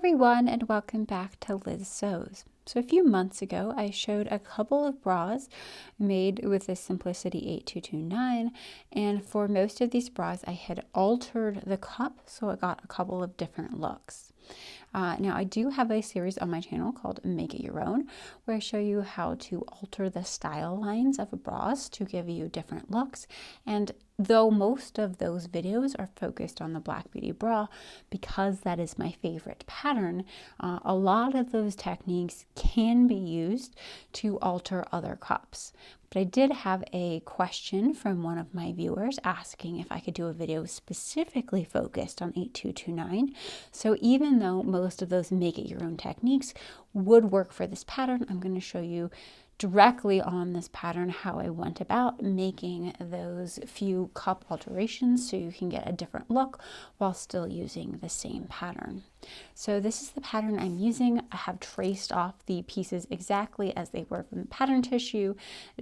everyone, and welcome back to Liz Sews. So a few months ago, I showed a couple of bras made with the Simplicity 8229, and for most of these bras, I had altered the cup, so it got a couple of different looks. Now, I do have a series on my channel called Make It Your Own, where I show you how to alter the style lines of bras to give you different looks. And though most of those videos are focused on the Black Beauty bra, because that is my favorite pattern, a lot of those techniques can be used to alter other cups. But I did have a question from one of my viewers asking if I could do a video specifically focused on 8229. So even though most of those make it your own techniques would work for this pattern, I'm going to show you directly on this pattern how I went about making those few cup alterations so you can get a different look while still using the same pattern. So this is the pattern I'm using. I have traced off the pieces exactly as they were from the pattern tissue,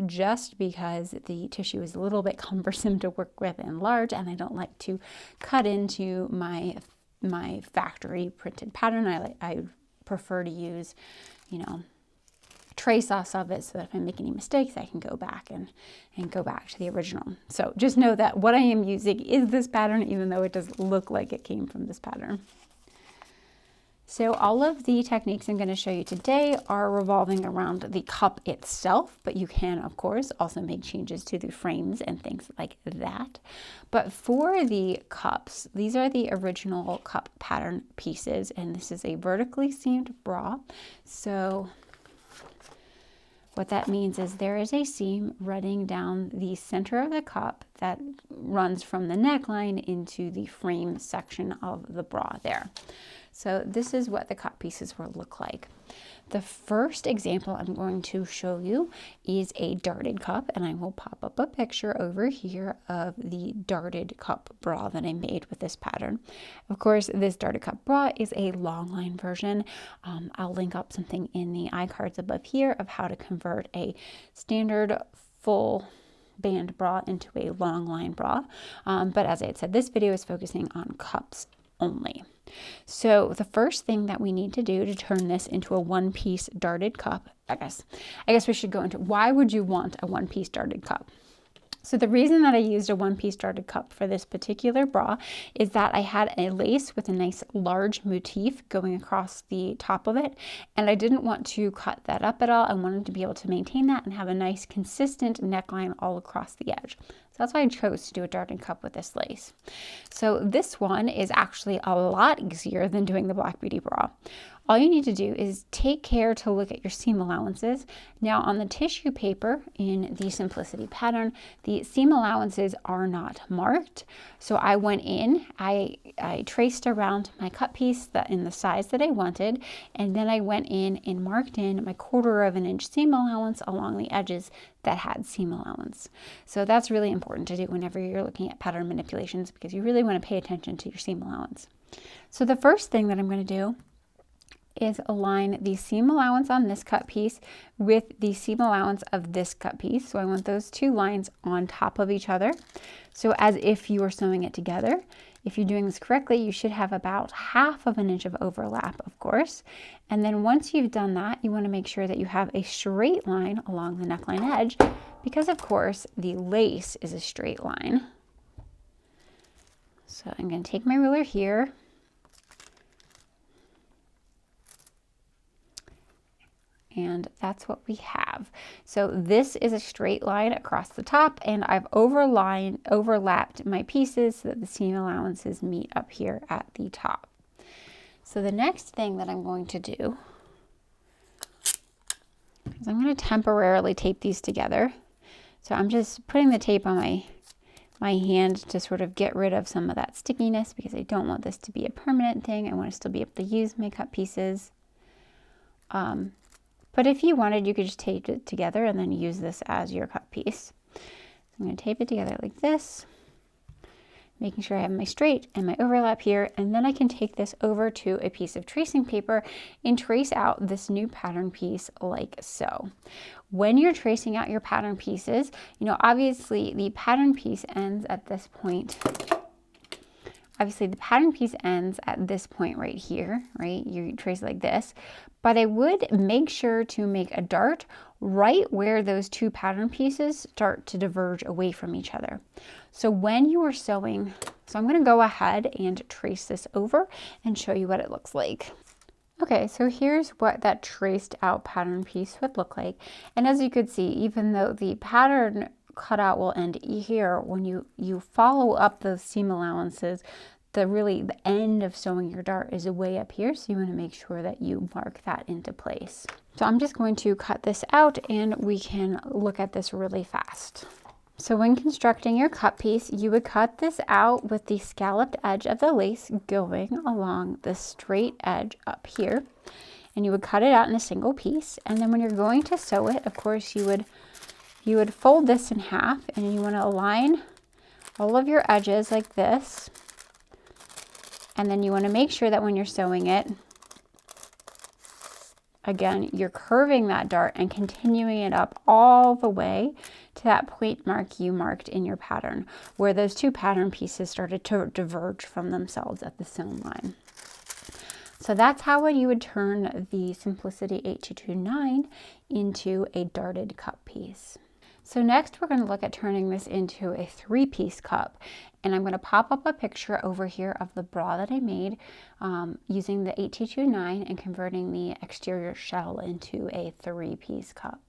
just because the tissue is a little bit cumbersome to work with and large, and I don't like to cut into my factory printed pattern. I prefer to use, trace offs of it so that if I make any mistakes, I can go back and go back to the original. So just know that what I am using is this pattern, even though it does look like it came from this pattern. So all of the techniques I'm going to show you today are revolving around the cup itself, but you can, of course, also make changes to the frames and things like that. But for the cups, these are the original cup pattern pieces, and this is a vertically seamed bra. So what that means is there is a seam running down the center of the cup that runs from the neckline into the frame section of the bra there. So this is what the cup pieces will look like. The first example I'm going to show you is a darted cup, and I will pop up a picture over here of the darted cup bra that I made with this pattern. Of course, this darted cup bra is a long line version. I'll link up something in the iCards above here of how to convert a standard full band bra into a long line bra. But as I had said, this video is focusing on cups only. So the first thing that we need to do to turn this into a one-piece darted cup, I guess we should go into why would you want a one-piece darted cup? So the reason that I used a one-piece darted cup for this particular bra is that I had a lace with a nice large motif going across the top of it, and I didn't want to cut that up at all. I wanted to be able to maintain that and have a nice consistent neckline all across the edge. So that's why I chose to do a darted cup with this lace. So this one is actually a lot easier than doing the Black Beauty bra. All you need to do is take care to look at your seam allowances. Now on the tissue paper in the Simplicity pattern, the seam allowances are not marked. So I went in, I traced around my cut piece in the size that I wanted, and then I went in and marked in my 1/4 inch seam allowance along the edges that had seam allowance. So that's really important to do whenever you're looking at pattern manipulations, because you really want to pay attention to your seam allowance. So the first thing that I'm going to do is align the seam allowance on this cut piece with the seam allowance of this cut piece. So I want those two lines on top of each other. So as if you were sewing it together. If you're doing this correctly, you should have about 1/2 inch of overlap, of course. And then once you've done that, you want to make sure that you have a straight line along the neckline edge, because of course the lace is a straight line. So I'm going to take my ruler here, and that's what we have. So this is a straight line across the top, and I've overlapped my pieces so that the seam allowances meet up here at the top. So the next thing that I'm going to do is I'm going to temporarily tape these together. So I'm just putting the tape on my hand to sort of get rid of some of that stickiness, because I don't want this to be a permanent thing. I want to still be able to use my cut pieces. But if you wanted, you could just tape it together and then use this as your cut piece. So I'm going to tape it together like this, making sure I have my straight and my overlap here, and then I can take this over to a piece of tracing paper and trace out this new pattern piece like so. When you're tracing out your pattern pieces, obviously the pattern piece ends at this point obviously the pattern piece ends at this point right here, right? You trace it like this, but I would make sure to make a dart right where those two pattern pieces start to diverge away from each other. So when you are sewing, so I'm going to go ahead and trace this over and show you what it looks like. Okay, so here's what that traced out pattern piece would look like. And as you could see, even though the pattern cutout will end here, when you follow up those seam allowances, the end of sewing your dart is way up here, so you want to make sure that you mark that into place. So I'm just going to cut this out and we can look at this really fast. So when constructing your cut piece, you would cut this out with the scalloped edge of the lace going along the straight edge up here. And you would cut it out in a single piece. And then when you're going to sew it, of course, you would fold this in half and you want to align all of your edges like this. And then you want to make sure that when you're sewing it, again, you're curving that dart and continuing it up all the way to that point mark you marked in your pattern, where those two pattern pieces started to diverge from themselves at the sewn line. So that's how you would turn the Simplicity 8229 into a darted cup piece. So next we're going to look at turning this into a 3-piece cup, and I'm going to pop up a picture over here of the bra that I made using the 8229 and converting the exterior shell into a 3-piece cup.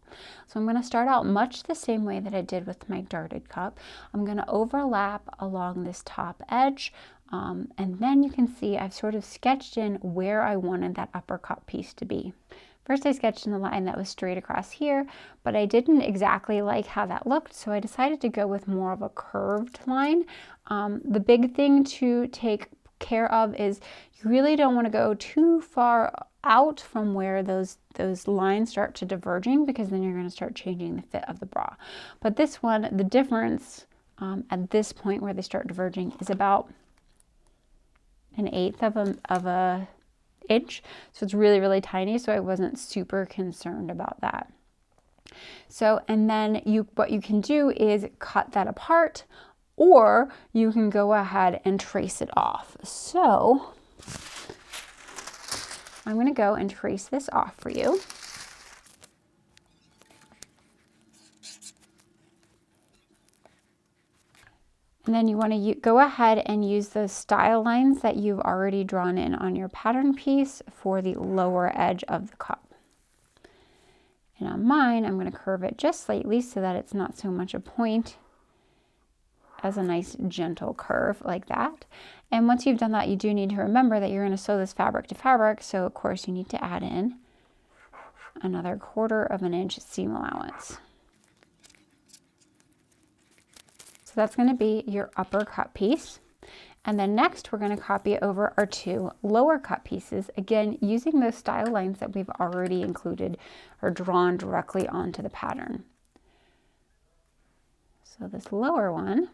So I'm going to start out much the same way that I did with my darted cup. I'm going to overlap along this top edge, and then you can see I've sort of sketched in where I wanted that upper cup piece to be. First I sketched in the line that was straight across here, but I didn't exactly like how that looked, so I decided to go with more of a curved line. The big thing to take care of is you really don't want to go too far out from where those lines start to diverging, because then you're going to start changing the fit of the bra. But this one, the difference at this point where they start diverging is about 1/8 of a inch, so it's really, really tiny, so I wasn't super concerned about that. So, and then what you can do is cut that apart, or you can go ahead and trace it off. So I'm going to go and trace this off for you. And then you want to go ahead and use those style lines that you've already drawn in on your pattern piece for the lower edge of the cup. And on mine, I'm going to curve it just slightly so that it's not so much a point as a nice gentle curve like that. And once you've done that, you do need to remember that you're going to sew this fabric to fabric. So of course you need to add in another 1/4 inch seam allowance. That's going to be your upper cut piece. And then next we're going to copy over our 2 lower cut pieces, again using those style lines that we've already included or drawn directly onto the pattern. So this lower one,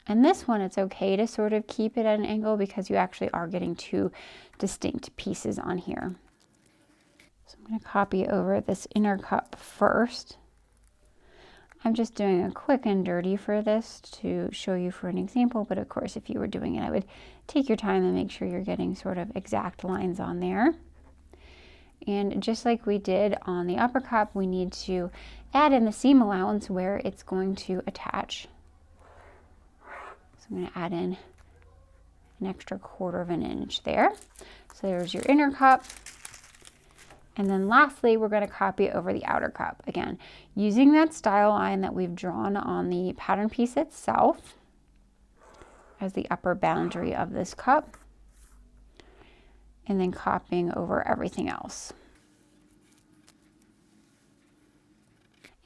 and this one, it's okay to sort of keep it at an angle because you actually are getting 2 distinct pieces on here. So I'm going to copy over this inner cup first. I'm just doing a quick and dirty for this to show you for an example, but of course if you were doing it, I would take your time and make sure you're getting sort of exact lines on there. And just like we did on the upper cup, we need to add in the seam allowance where it's going to attach. So I'm going to add in an extra 1/4 inch there. So there's your inner cup. And then lastly, we're going to copy over the outer cup. Again, using that style line that we've drawn on the pattern piece itself as the upper boundary of this cup, and then copying over everything else.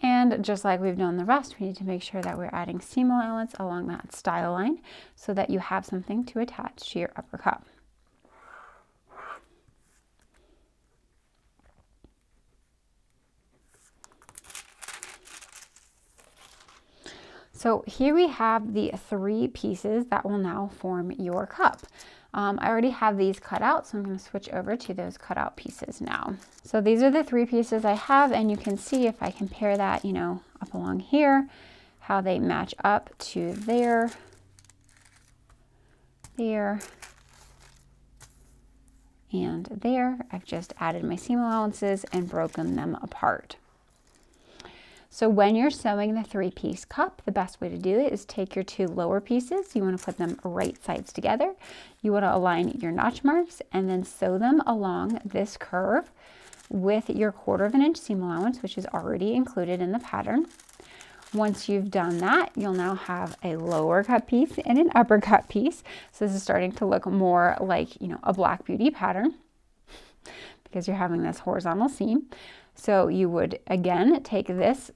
And just like we've done the rest, we need to make sure that we're adding seam allowance along that style line so that you have something to attach to your upper cup. So here we have the 3 pieces that will now form your cup. I already have these cut out, so I'm going to switch over to those cut out pieces now. So these are the 3 pieces I have, and you can see if I compare that, up along here, how they match up to there, there, and there. I've just added my seam allowances and broken them apart. So when you're sewing the 3-piece cup, the best way to do it is take your 2 lower pieces. You want to put them right sides together. You want to align your notch marks and then sew them along this curve with your 1/4 inch seam allowance, which is already included in the pattern. Once you've done that, you'll now have a lower cut piece and an upper cut piece. So this is starting to look more like, you know, a Black Beauty pattern because you're having this horizontal seam. So you would, again, take this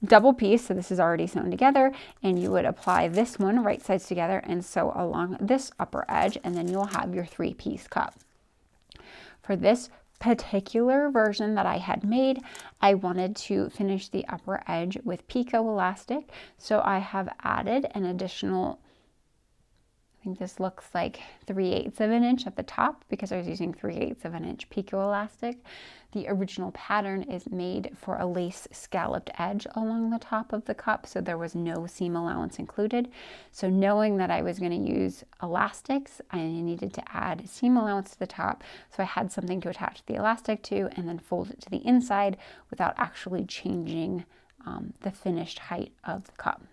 double piece, so this is already sewn together, and you would apply this one right sides together and sew along this upper edge, and then you'll have your 3-piece cup. For this particular version that I had made, I wanted to finish the upper edge with picot elastic, so I have added an additional, I think this looks like 3/8 of an inch at the top because I was using 3/8 of an inch picot elastic. The original pattern is made for a lace scalloped edge along the top of the cup, so there was no seam allowance included. So knowing that I was going to use elastics, I needed to add seam allowance to the top, so I had something to attach the elastic to and then fold it to the inside without actually changing the finished height of the cup.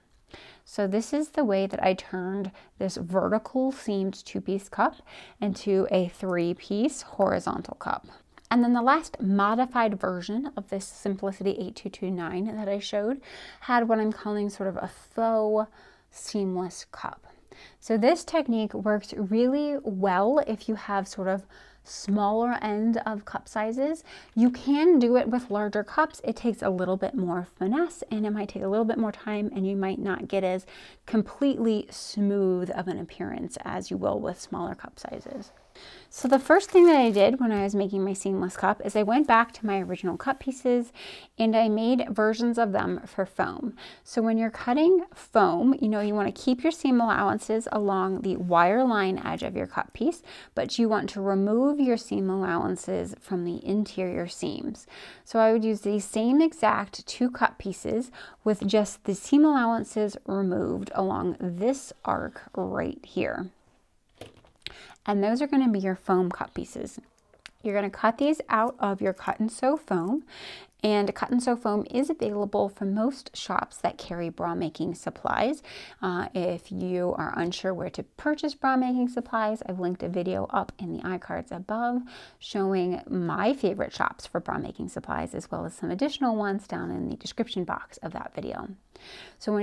So this is the way that I turned this vertical seamed 2-piece cup into a 3-piece horizontal cup. And then the last modified version of this Simplicity 8229 that I showed had what I'm calling sort of a faux seamless cup. So this technique works really well if you have sort of smaller end of cup sizes. You can do it with larger cups. It takes a little bit more finesse and it might take a little bit more time, and you might not get as completely smooth of an appearance as you will with smaller cup sizes. So the first thing that I did when I was making my seamless cup is I went back to my original cut pieces and I made versions of them for foam. So when you're cutting foam, you know, you want to keep your seam allowances along the wire line edge of your cut piece, but you want to remove your seam allowances from the interior seams. So I would use these same exact 2 cut pieces with just the seam allowances removed along this arc right here. And those are going to be your foam cut pieces. You're going to cut these out of your cut and sew foam, and cut and sew foam is available from most shops that carry bra making supplies. If you are unsure where to purchase bra making supplies, I've linked a video up in the iCards above showing my favorite shops for bra making supplies, as well as some additional ones down in the description box of that video. So when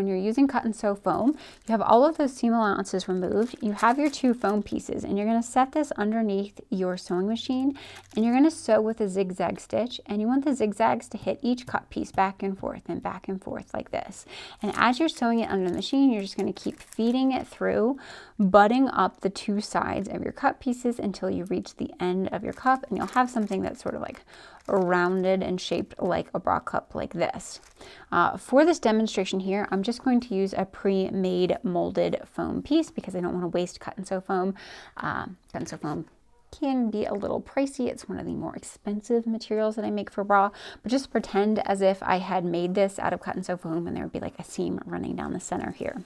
you're using cut and sew foam, you have all of those seam allowances removed. You have your 2 foam pieces, and you're going to set this underneath your sewing machine, and you're going to sew with a zigzag stitch, and you want the zigzags to hit each cut piece back and forth like this. And as you're sewing it under the machine, you're just going to keep feeding it through, butting up the 2 sides of your cut pieces until you reach the end of your cup, and you'll have something that's sort of like rounded and shaped like a bra cup like this. For this demonstration here, I'm just going to use a pre-made molded foam piece because I don't want to waste cut and sew foam. Cut and sew foam can be a little pricey. It's one of the more expensive materials that I make for bra, but just pretend as if I had made this out of cut and sew foam and there would be like a seam running down the center here.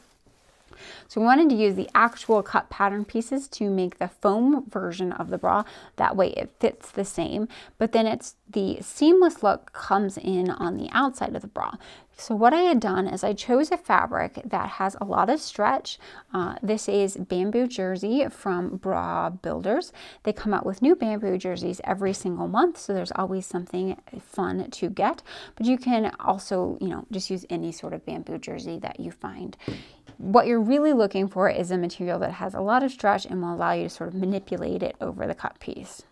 So we wanted to use the actual cut pattern pieces to make the foam version of the bra. That way it fits the same, but then it's the seamless look comes in on the outside of the bra. So what I had done is I chose a fabric that has a lot of stretch. This is Bamboo Jersey from Bra Builders. They come out with new bamboo jerseys every single month, so there's always something fun to get. But you can also, you know, just use any sort of bamboo jersey that you find. What you're really looking for is a material that has a lot of stretch and will allow you to sort of manipulate it over the cut piece.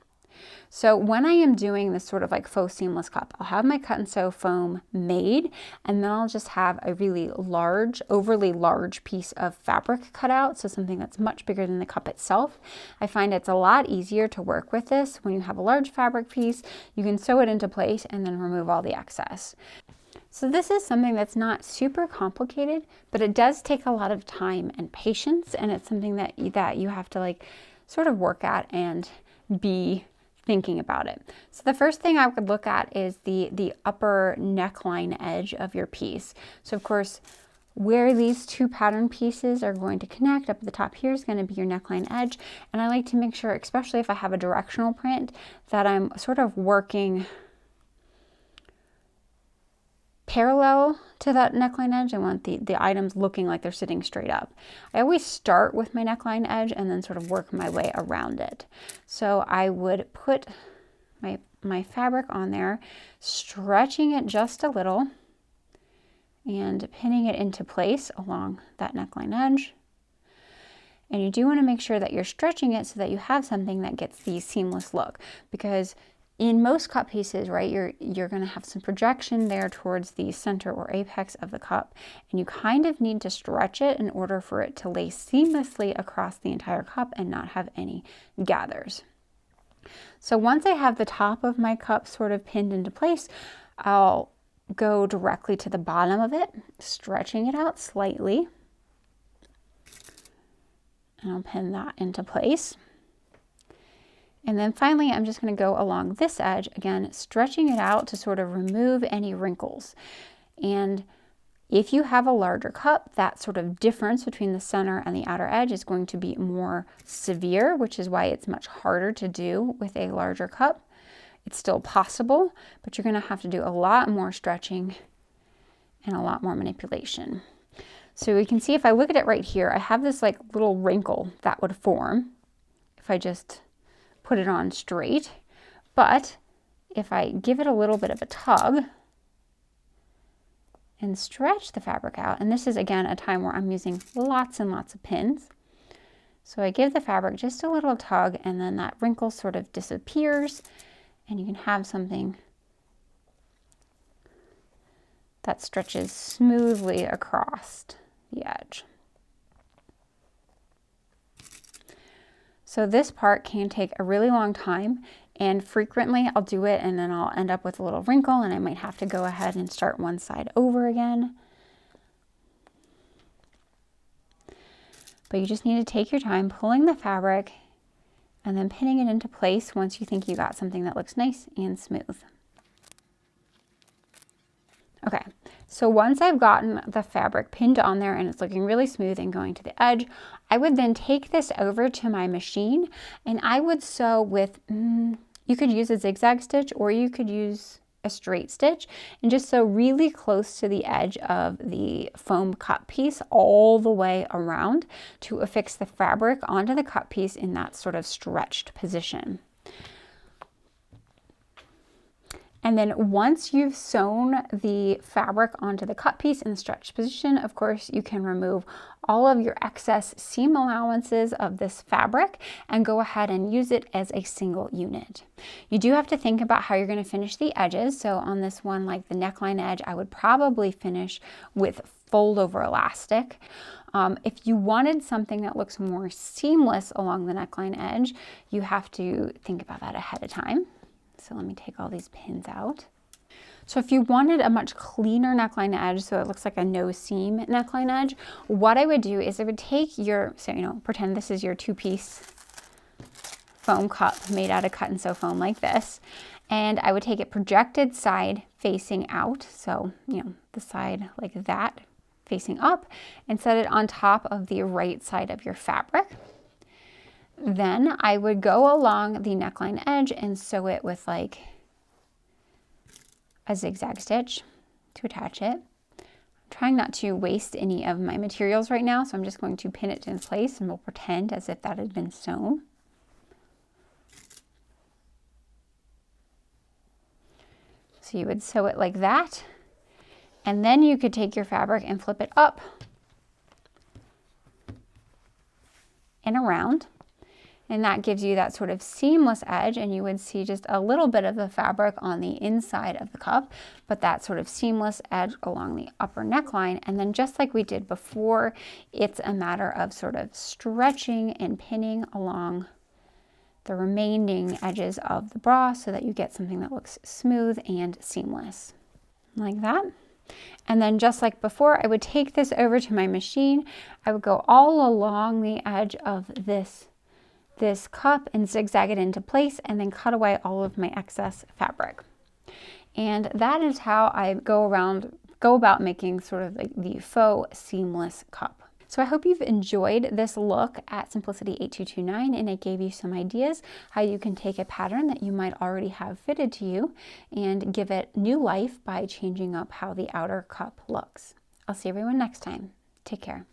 So when I am doing this sort of like faux seamless cup, I'll have my cut and sew foam made, and then I'll just have a really large, overly large piece of fabric cut out, so something that's much bigger than the cup itself. I find it's a lot easier to work with this when you have a large fabric piece. You can sew it into place and then remove all the excess. So this is something that's not super complicated, but it does take a lot of time and patience, and it's something that you have to like sort of work at and be thinking about it. So the first thing I would look at is the upper neckline edge of your piece. So of course, where these two pattern pieces are going to connect up at the top here is going to be your neckline edge. And I like to make sure, especially if I have a directional print, that I'm sort of working parallel to that neckline edge. I want the items looking like they're sitting straight up. I always start with my neckline edge and then sort of work my way around it. So I would put my fabric on there, stretching it just a little and pinning it into place along that neckline edge. And you do want to make sure that you're stretching it so that you have something that gets the seamless look, because in most cup pieces, right, you're going to have some projection there towards the center or apex of the cup, and you kind of need to stretch it in order for it to lay seamlessly across the entire cup and not have any gathers. So once I have the top of my cup sort of pinned into place, I'll go directly to the bottom of it, stretching it out slightly, and I'll pin that into place. And then finally, I'm just going to go along this edge, again, stretching it out to sort of remove any wrinkles. And if you have a larger cup, that sort of difference between the center and the outer edge is going to be more severe, which is why it's much harder to do with a larger cup. It's still possible, but you're going to have to do a lot more stretching and a lot more manipulation. So we can see, if I look at it right here, I have this like little wrinkle that would form if I just put it on straight. But if I give it a little bit of a tug and stretch the fabric out, and this is again a time where I'm using lots and lots of pins. So I give the fabric just a little tug, and then that wrinkle sort of disappears, and you can have something that stretches smoothly across the edge. So this part can take a really long time, and frequently I'll do it and then I'll end up with a little wrinkle and I might have to go ahead and start one side over again. But you just need to take your time pulling the fabric and then pinning it into place once you think you got something that looks nice and smooth. Okay, so once I've gotten the fabric pinned on there and it's looking really smooth and going to the edge, I would then take this over to my machine and I would sew with, you could use a zigzag stitch or you could use a straight stitch, and just sew really close to the edge of the foam cut piece all the way around to affix the fabric onto the cut piece in that sort of stretched position. And then once you've sewn the fabric onto the cut piece in the stretched position, of course, you can remove all of your excess seam allowances of this fabric and go ahead and use it as a single unit. You do have to think about how you're going to finish the edges. So on this one, like the neckline edge, I would probably finish with fold over elastic. If you wanted something that looks more seamless along the neckline edge, you have to think about that ahead of time. So let me take all these pins out. So if you wanted a much cleaner neckline edge, so it looks like a no seam neckline edge, what I would do is I would take your, so pretend this is your two-piece foam cup made out of cut and sew foam like this, and I would take it projected side facing out, so the side like that facing up, and set it on top of the right side of your fabric. Then I would go along the neckline edge and sew it with like a zigzag stitch to attach it. I'm trying not to waste any of my materials right now, so I'm just going to pin it in place and we'll pretend as if that had been sewn. So you would sew it like that, and then you could take your fabric and flip it up and around. And that gives you that sort of seamless edge, and you would see just a little bit of the fabric on the inside of the cup, but that sort of seamless edge along the upper neckline. And then just like we did before, it's a matter of sort of stretching and pinning along the remaining edges of the bra so that you get something that looks smooth and seamless, like that. And then just like before, I would take this over to my machine. I would go all along the edge of this this cup and zigzag it into place and then cut away all of my excess fabric. And that is how I go about making sort of like the faux seamless cup. So I hope you've enjoyed this look at Simplicity 8229, and it gave you some ideas how you can take a pattern that you might already have fitted to you and give it new life by changing up how the outer cup looks. I'll see everyone next time. Take care.